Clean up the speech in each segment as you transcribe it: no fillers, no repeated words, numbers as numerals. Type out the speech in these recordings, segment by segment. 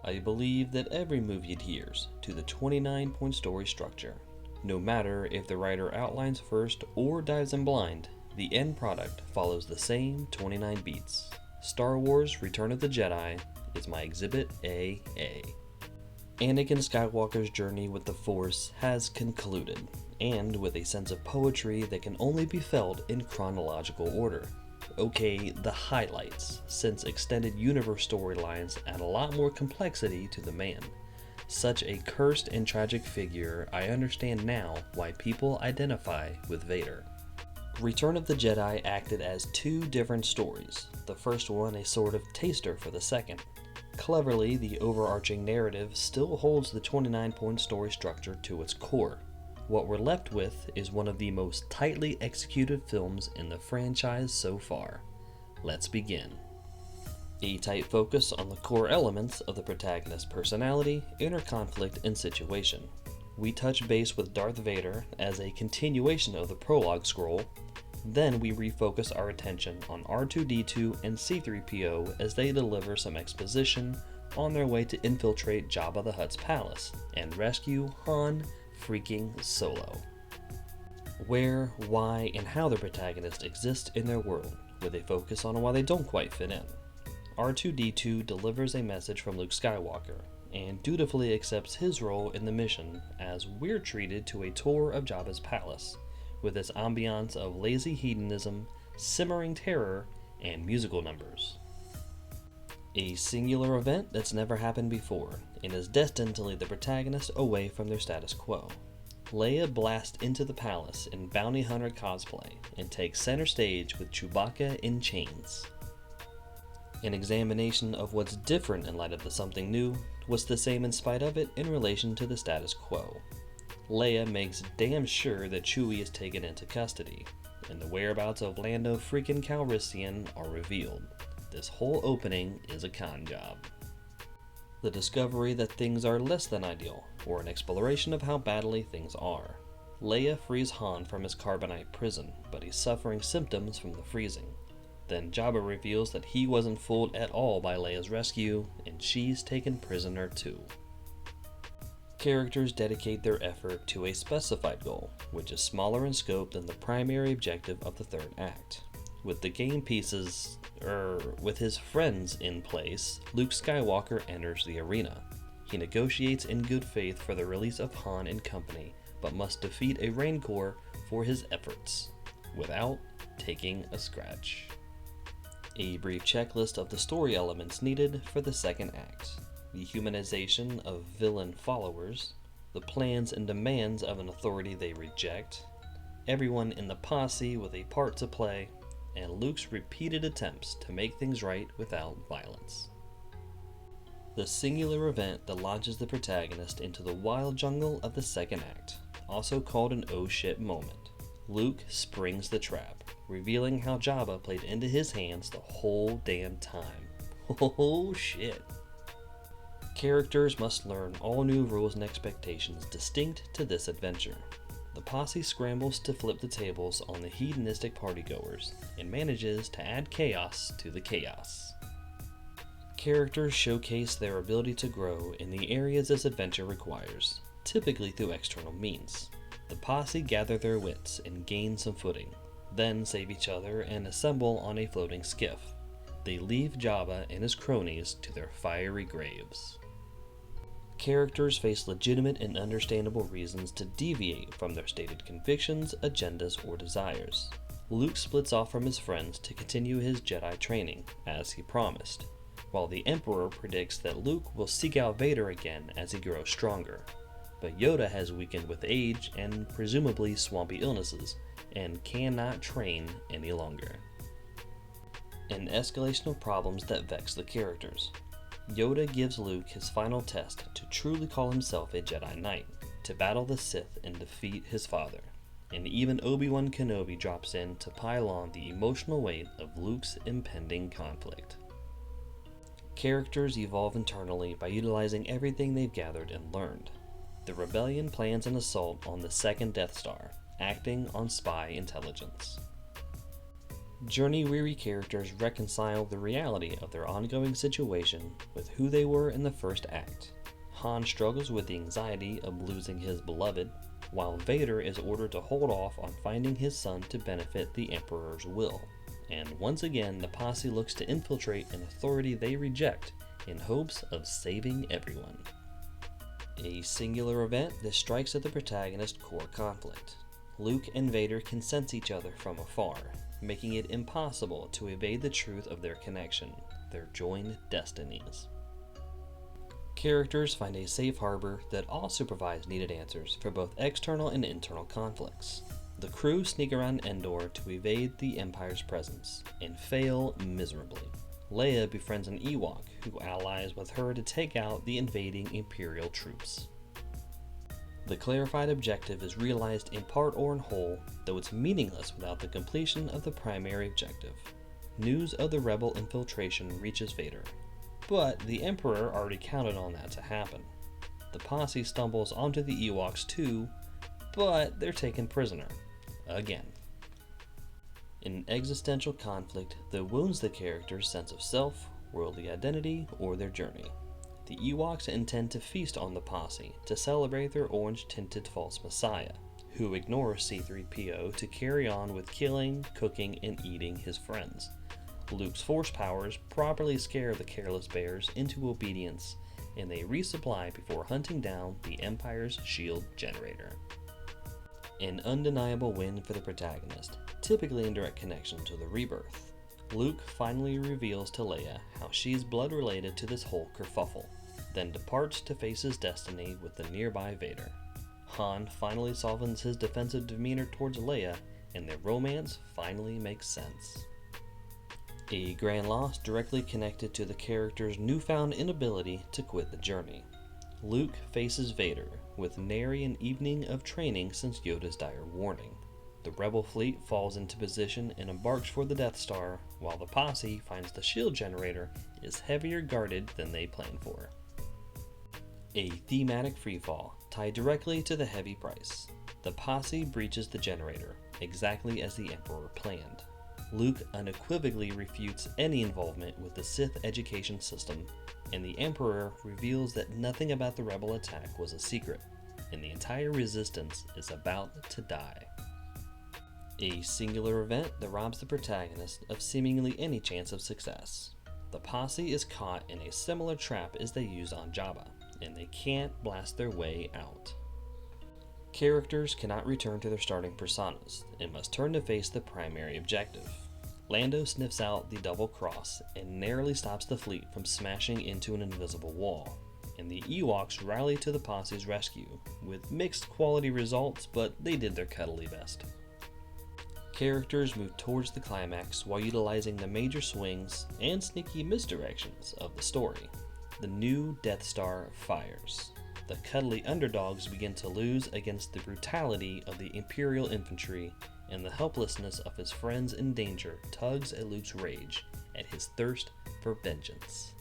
I believe that every movie adheres to the 29-point story structure. No matter if the writer outlines first or dives in blind, the end product follows the same 29 beats. Star Wars Return of the Jedi is my Exhibit AA. Anakin Skywalker's journey with the Force has concluded, and with a sense of poetry that can only be felt in chronological order. Okay, the highlights, since extended universe storylines add a lot more complexity to the man. Such a cursed and tragic figure, I understand now why people identify with Vader. Return of the Jedi acted as two different stories, the first one a sort of taster for the second. Cleverly, the overarching narrative still holds the 29-point story structure to its core. What we're left with is one of the most tightly executed films in the franchise so far. Let's begin. A tight focus on the core elements of the protagonist's personality, inner conflict, and situation. We touch base with Darth Vader as a continuation of the prologue scroll. Then we refocus our attention on R2-D2 and C-3PO as they deliver some exposition on their way to infiltrate Jabba the Hutt's palace and rescue Han freaking Solo. Where, why, and how the protagonist exist in their world, with a focus on why they don't quite fit in. R2-D2 delivers a message from Luke Skywalker, and dutifully accepts his role in the mission as we're treated to a tour of Jabba's palace, with its ambiance of lazy hedonism, simmering terror, and musical numbers. A singular event that's never happened before, and is destined to lead the protagonist away from their status quo. Leia blasts into the palace in bounty hunter cosplay, and takes center stage with Chewbacca in chains. An examination of what's different in light of the something new, what's the same in spite of it in relation to the status quo. Leia makes damn sure that Chewie is taken into custody, and the whereabouts of Lando freaking Calrissian are revealed. This whole opening is a con job. The discovery that things are less than ideal, or an exploration of how badly things are. Leia frees Han from his carbonite prison, but he's suffering symptoms from the freezing. Then Jabba reveals that he wasn't fooled at all by Leia's rescue, and she's taken prisoner too. Characters dedicate their effort to a specified goal, which is smaller in scope than the primary objective of the third act. With the game pieces, with his friends in place, Luke Skywalker enters the arena. He negotiates in good faith for the release of Han and company, but must defeat a Rancor for his efforts, without taking a scratch. A brief checklist of the story elements needed for the second act. The humanization of villain followers, the plans and demands of an authority they reject, everyone in the posse with a part to play, and Luke's repeated attempts to make things right without violence. The singular event that launches the protagonist into the wild jungle of the second act, also called an oh shit moment. Luke springs the trap, revealing how Jabba played into his hands the whole damn time. Oh shit. Characters must learn all new rules and expectations distinct to this adventure. The posse scrambles to flip the tables on the hedonistic partygoers and manages to add chaos to the chaos. Characters showcase their ability to grow in the areas this adventure requires, typically through external means. The posse gather their wits and gain some footing, then save each other and assemble on a floating skiff. They leave Jabba and his cronies to their fiery graves. Characters face legitimate and understandable reasons to deviate from their stated convictions, agendas, or desires. Luke splits off from his friends to continue his Jedi training, as he promised, while the Emperor predicts that Luke will seek out Vader again as he grows stronger. But Yoda has weakened with age and presumably swampy illnesses, and cannot train any longer. An escalation of problems that vex the characters. Yoda gives Luke his final test to truly call himself a Jedi Knight, to battle the Sith and defeat his father. And even Obi-Wan Kenobi drops in to pile on the emotional weight of Luke's impending conflict. Characters evolve internally by utilizing everything they've gathered and learned. The rebellion plans an assault on the second Death Star, acting on spy intelligence. Journey-weary characters reconcile the reality of their ongoing situation with who they were in the first act. Han struggles with the anxiety of losing his beloved, while Vader is ordered to hold off on finding his son to benefit the Emperor's will. And once again, the posse looks to infiltrate an authority they reject in hopes of saving everyone. A singular event that strikes at the protagonist's core conflict. Luke and Vader can sense each other from afar, making it impossible to evade the truth of their connection, their joined destinies. Characters find a safe harbor that also provides needed answers for both external and internal conflicts. The crew sneak around Endor to evade the Empire's presence, and fail miserably. Leia befriends an Ewok who allies with her to take out the invading Imperial troops. The clarified objective is realized in part or in whole, though it's meaningless without the completion of the primary objective. News of the rebel infiltration reaches Vader, but the Emperor already counted on that to happen. The posse stumbles onto the Ewoks too, but they're taken prisoner. Again. An existential conflict that wounds the character's sense of self, worldly identity, or their journey. The Ewoks intend to feast on the posse to celebrate their orange-tinted false messiah, who ignores C-3PO to carry on with killing, cooking, and eating his friends. Luke's force powers properly scare the careless bears into obedience, and they resupply before hunting down the Empire's shield generator. An undeniable win for the protagonist, typically in direct connection to the rebirth. Luke finally reveals to Leia how she's blood related to this whole kerfuffle, then departs to face his destiny with the nearby Vader. Han finally softens his defensive demeanor towards Leia, and their romance finally makes sense. A grand loss directly connected to the character's newfound inability to quit the journey. Luke faces Vader, with nary an evening of training since Yoda's dire warning. The rebel fleet falls into position and embarks for the Death Star, while the posse finds the shield generator is heavier guarded than they planned for. A thematic freefall tied directly to the heavy price. The posse breaches the generator, exactly as the Emperor planned. Luke unequivocally refutes any involvement with the Sith education system, and the Emperor reveals that nothing about the rebel attack was a secret, and the entire resistance is about to die. A singular event that robs the protagonist of seemingly any chance of success. The posse is caught in a similar trap as they used on Jabba, and they can't blast their way out. Characters cannot return to their starting personas and must turn to face the primary objective. Lando sniffs out the double cross and narrowly stops the fleet from smashing into an invisible wall, and the Ewoks rally to the posse's rescue, with mixed quality results, but they did their cuddly best. Characters move towards the climax while utilizing the major swings and sneaky misdirections of the story. The new Death Star fires. The cuddly underdogs begin to lose against the brutality of the Imperial infantry, and the helplessness of his friends in danger tugs at Luke's rage, at his thirst for vengeance.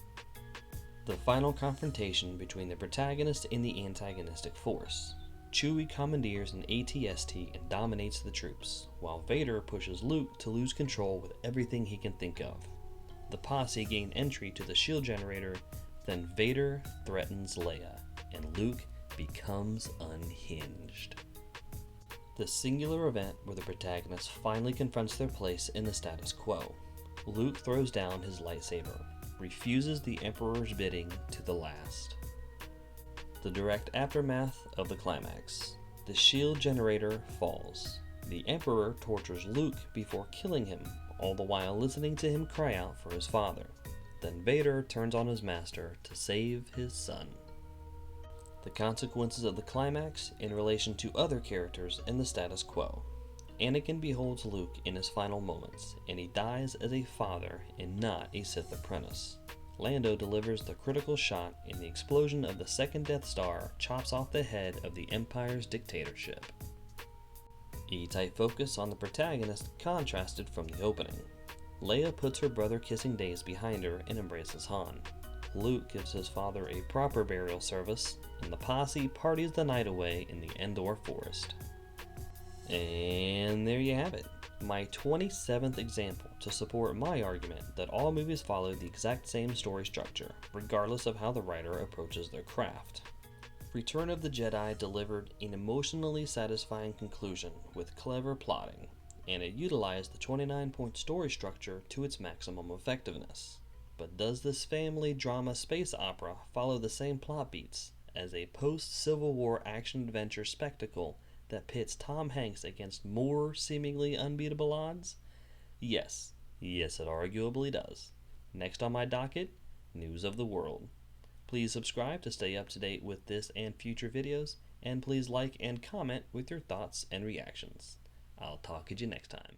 The final confrontation between the protagonist and the antagonistic force. Chewie commandeers an AT-ST and dominates the troops, while Vader pushes Luke to lose control with everything he can think of. The posse gain entry to the shield generator, then Vader threatens Leia, and Luke becomes unhinged. The singular event where the protagonist finally confronts their place in the status quo. Luke throws down his lightsaber, refuses the Emperor's bidding to the last. The direct aftermath of the climax. The shield generator falls. The Emperor tortures Luke before killing him, all the while listening to him cry out for his father. Then Vader turns on his master to save his son. The consequences of the climax in relation to other characters in the status quo. Anakin beholds Luke in his final moments, and he dies as a father and not a Sith apprentice. Lando delivers the critical shot, and the explosion of the second Death Star chops off the head of the Empire's dictatorship. A tight focus on the protagonist contrasted from the opening. Leia puts her brother-kissing days behind her and embraces Han. Luke gives his father a proper burial service, and the posse parties the night away in the Endor forest. And there you have it. My 27th example to support my argument that all movies follow the exact same story structure, regardless of how the writer approaches their craft. Return of the Jedi delivered an emotionally satisfying conclusion with clever plotting, and it utilized the 29-point story structure to its maximum effectiveness. But does this family drama space opera follow the same plot beats as a post-Civil War action-adventure spectacle that pits Tom Hanks against more seemingly unbeatable odds? Yes, it arguably does. Next on my docket, news of the world. Please subscribe to stay up to date with this and future videos, and please like and comment with your thoughts and reactions. I'll talk to you next time.